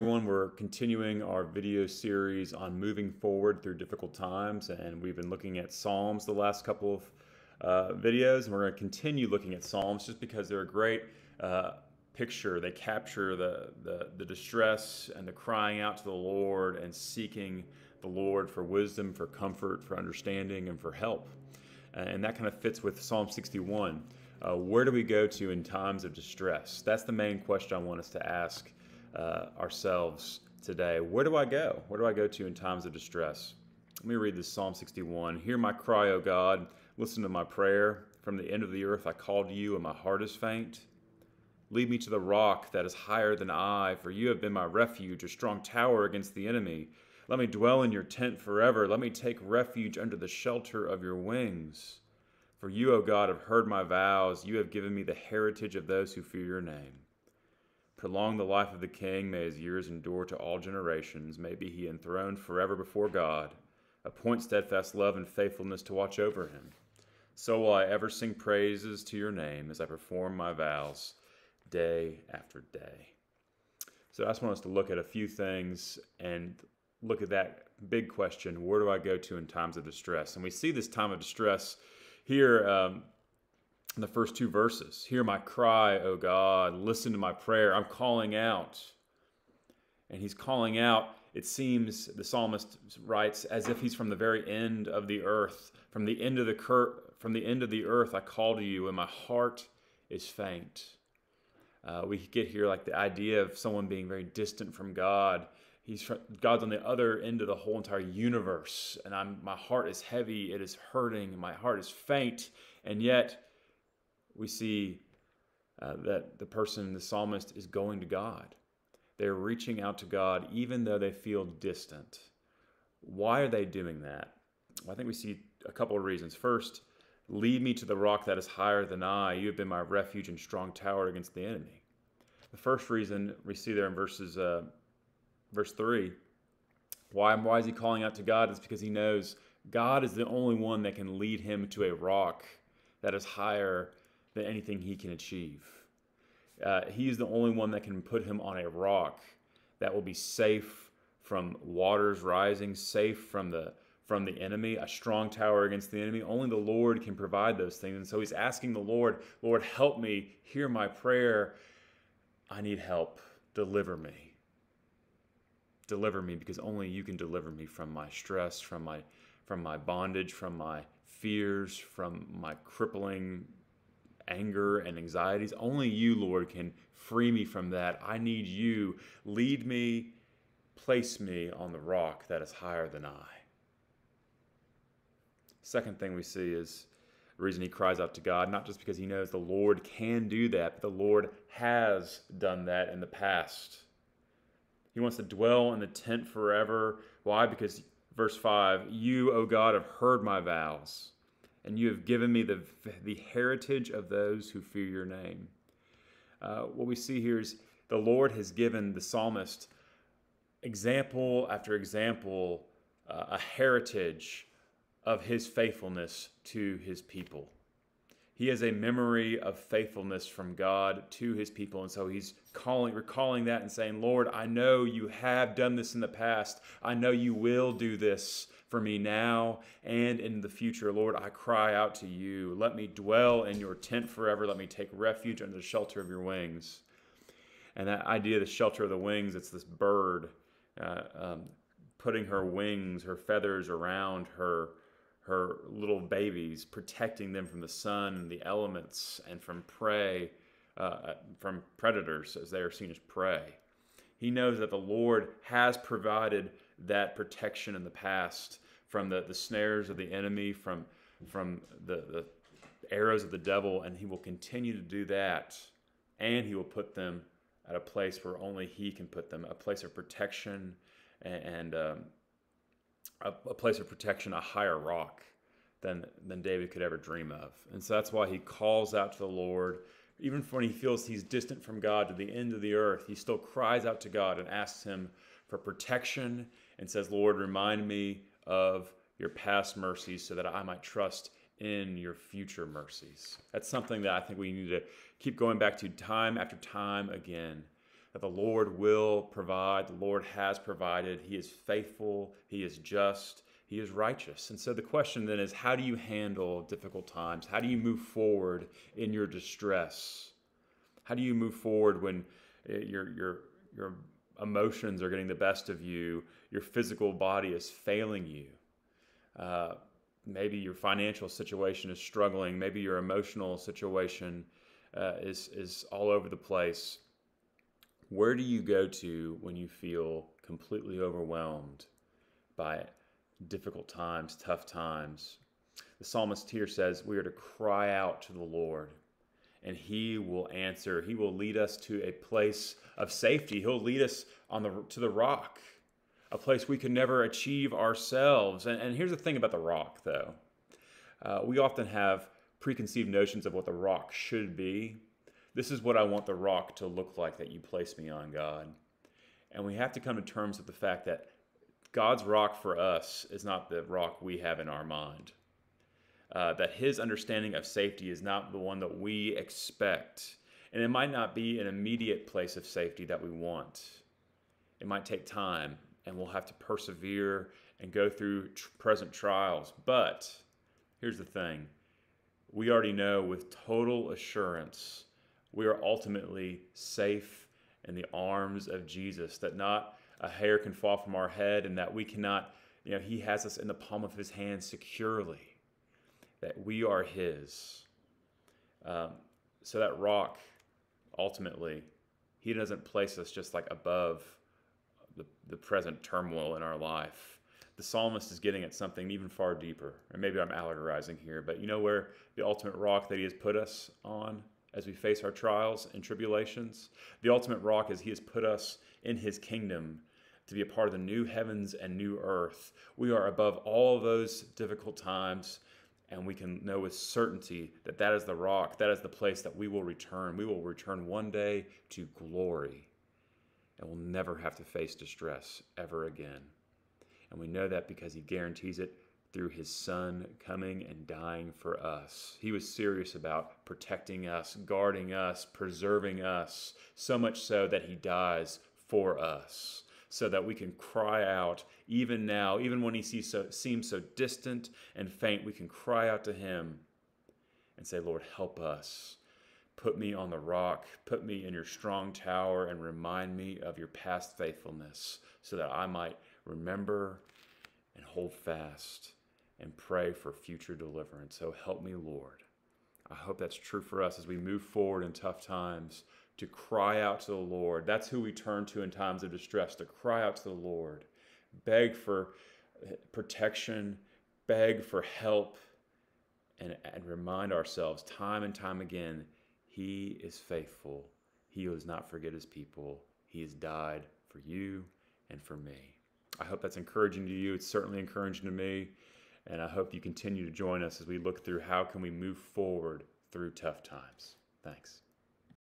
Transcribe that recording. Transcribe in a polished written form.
Everyone, we're continuing our video series on moving forward through difficult times, and we've been looking at Psalms the last couple of videos, and we're going to continue looking at Psalms just because they're a great picture. They capture the distress and the crying out to the Lord and seeking the Lord for wisdom, for comfort, for understanding, and for help. And that kind of fits with Psalm 61. Where do we go to in times of distress? That's the main question I want us to ask ourselves today. Where do I go? Where do I go to in times of distress? Let me read this Psalm 61. Hear my cry, O God. Listen to my prayer. From the end of the earth I call to you, and my heart is faint. Lead me to the rock that is higher than I, for you have been my refuge, a strong tower against the enemy. Let me dwell in your tent forever. Let me take refuge under the shelter of your wings. For you, O God, have heard my vows. You have given me the heritage of those who fear your name. Prolong the life of the king. May his years endure to all generations. May be he enthroned forever before God. Appoint steadfast love and faithfulness to watch over him. So will I ever sing praises to your name as I perform my vows day after day. So I just want us to look at a few things and look at that big question, where do I go to in times of distress? And we see this time of distress here in the first two verses. Hear my cry, O God. Listen to my prayer. I'm calling out. And he's calling out, it seems, the psalmist writes, as if he's from the very end of the earth. From the end of the earth I call to you, and my heart is faint. We get here like the idea of someone being very distant from God. God's on the other end of the whole entire universe, and my heart is heavy, it is hurting, my heart is faint, and yet we see that the psalmist, is going to God. They're reaching out to God even though they feel distant. Why are they doing that? Well, I think we see a couple of reasons. First, lead me to the rock that is higher than I. You have been my refuge and strong tower against the enemy. The first reason we see there in verse 3, why is he calling out to God? It's because he knows God is the only one that can lead him to a rock that is higher than anything he can achieve. He is the only one that can put him on a rock that will be safe from waters rising, safe from the enemy, a strong tower against the enemy. Only the Lord can provide those things. And so he's asking the Lord, Lord, help me, hear my prayer. I need help. Deliver me. Deliver me, because only you can deliver me from my stress, from my bondage, from my fears, from my crippling anger and anxieties. Only you, Lord, can free me from that. I need you. Lead me, place me on the rock that is higher than I. Second thing we see is the reason he cries out to God, not just because he knows the Lord can do that, but the Lord has done that in the past. He wants to dwell in the tent forever. Why? Because verse 5, you, O God, have heard my vows, and you have given me the heritage of those who fear your name. What we see here is the Lord has given the psalmist example after example, a heritage of his faithfulness to his people. He has a memory of faithfulness from God to his people. And so he's recalling that and saying, Lord, I know you have done this in the past. I know you will do this for me now and in the future. Lord, I cry out to you. Let me dwell in your tent forever. Let me take refuge under the shelter of your wings. And that idea of the shelter of the wings, it's this bird putting her wings, her feathers around her little babies, protecting them from the sun and the elements and from from predators as they are seen as prey. He knows that the Lord has provided that protection in the past from the snares of the enemy, from the arrows of the devil, and he will continue to do that, and he will put them at a place where only he can put them, a place of protection and a place of protection, a higher rock than David could ever dream of. And so that's why he calls out to the Lord. Even when he feels he's distant from God to the end of the earth, he still cries out to God and asks him for protection and says, Lord, remind me of your past mercies so that I might trust in your future mercies. That's something that I think we need to keep going back to time after time again. that the Lord will provide, the Lord has provided. He is faithful, He is just, He is righteous. And so the question then is, how do you handle difficult times? How do you move forward in your distress? How do you move forward when your emotions are getting the best of you, your physical body is failing you? Maybe your financial situation is struggling. Maybe your emotional situation is all over the place. Where do you go to when you feel completely overwhelmed by difficult times, tough times? The psalmist here says we are to cry out to the Lord, and He will answer. He will lead us to a place of safety. He'll lead us to the rock, a place we could never achieve ourselves. And here's the thing about the rock, though. We often have preconceived notions of what the rock should be. This is what I want the rock to look like that you place me on, God. And we have to come to terms with the fact that God's rock for us is not the rock we have in our mind. That His understanding of safety is not the one that we expect. And it might not be an immediate place of safety that we want. It might take time, and we'll have to persevere and go through present trials. But here's the thing. We already know with total assurance we are ultimately safe in the arms of Jesus, that not a hair can fall from our head, and that we cannot, He has us in the palm of His hand securely, that we are His. So that rock, ultimately, He doesn't place us just like above the present turmoil in our life. The psalmist is getting at something even far deeper. Or maybe I'm allegorizing here, but you know where the ultimate rock that He has put us on as we face our trials and tribulations? The ultimate rock is He has put us in His kingdom to be a part of the new heavens and new earth. We are above all those difficult times, and we can know with certainty that that is the rock, that is the place that we will return. We will return one day to glory, and we'll never have to face distress ever again. And we know that because He guarantees it through His Son coming and dying for us. He was serious about protecting us, guarding us, preserving us, so much so that He dies for us, so that we can cry out even now, even when He seems so distant and faint, we can cry out to Him and say, Lord, help us. Put me on the rock, put me in your strong tower, and remind me of your past faithfulness, so that I might remember and hold fast and pray for future deliverance. So help me, Lord. I hope that's true for us as we move forward in tough times, to cry out to the Lord. That's who we turn to in times of distress, to cry out to the Lord, beg for protection, beg for help, and remind ourselves time and time again, He is faithful. He does not forget His people. He has died for you and for me. I hope that's encouraging to you. It's certainly encouraging to me. And I hope you continue to join us as we look through how can we move forward through tough times. Thanks.